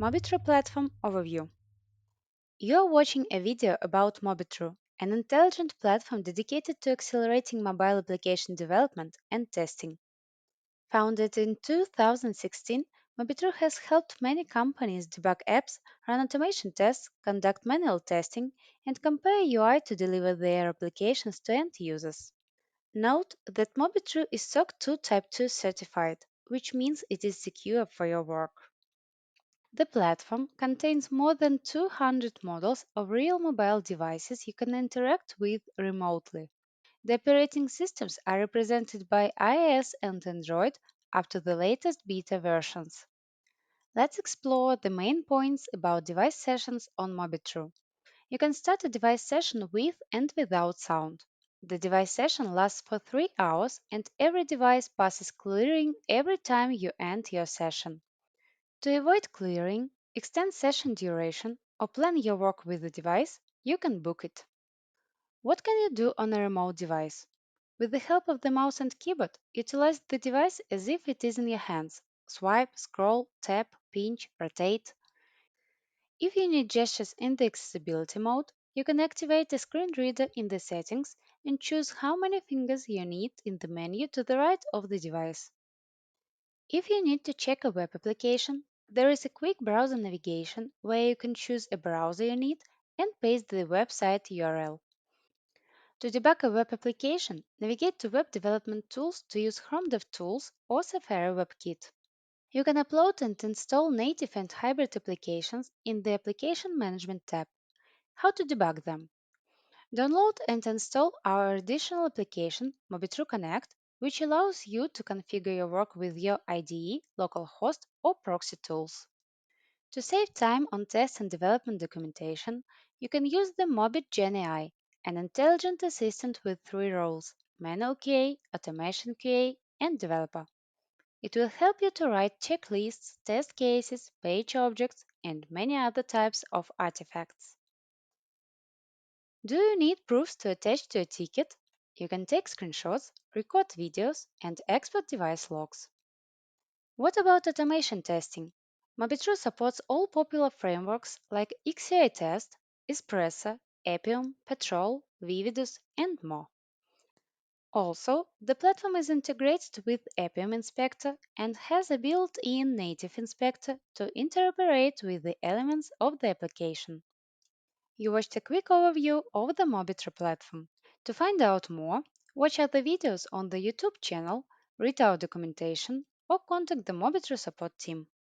Mobitru Platform Overview. You're watching a video about Mobitru, an intelligent platform dedicated to accelerating mobile application development and testing. Founded in 2016, Mobitru has helped many companies debug apps, run automation tests, conduct manual testing, and compare UI to deliver their applications to end users. Note that Mobitru is SOC 2 Type 2 certified, which means it is secure for your work. The platform contains more than 200 models of real mobile devices you can interact with remotely. The operating systems are represented by iOS and Android up to the latest beta versions. Let's explore the main points about device sessions on Mobitru. You can start a device session with and without sound. The device session lasts for 3 hours and every device passes clearing every time you end your session. To avoid clearing, extend session duration, or plan your work with the device, you can book it. What can you do on a remote device? With the help of the mouse and keyboard, utilize the device as if it is in your hands. Swipe, scroll, tap, pinch, rotate. If you need gestures in the accessibility mode, you can activate a screen reader in the settings and choose how many fingers you need in the menu to the right of the device. If you need to check a web application, there is a quick browser navigation where you can choose a browser you need and paste the website URL. To debug a web application, navigate to Web Development Tools to use Chrome DevTools or Safari WebKit. You can upload and install native and hybrid applications in the Application Management tab. How to debug them? Download and install our additional application, Mobitru Connect, which allows you to configure your work with your IDE, localhost, or proxy tools. To save time on test and development documentation, you can use the Mobit GenAI, an intelligent assistant with 3 roles: manual QA, automation QA, and developer. It will help you to write checklists, test cases, page objects, and many other types of artifacts. Do you need proofs to attach to a ticket? You can take screenshots, record videos, and export device logs. What about automation testing? Mobitru supports all popular frameworks like XUI Test, Espresso, Appium, Patrol, Vividus, and more. Also, the platform is integrated with Appium Inspector and has a built-in native inspector to interoperate with the elements of the application. You watched a quick overview of the Mobitru platform. To find out more, watch other videos on the YouTube channel, read our documentation, or contact the Mobitru support team.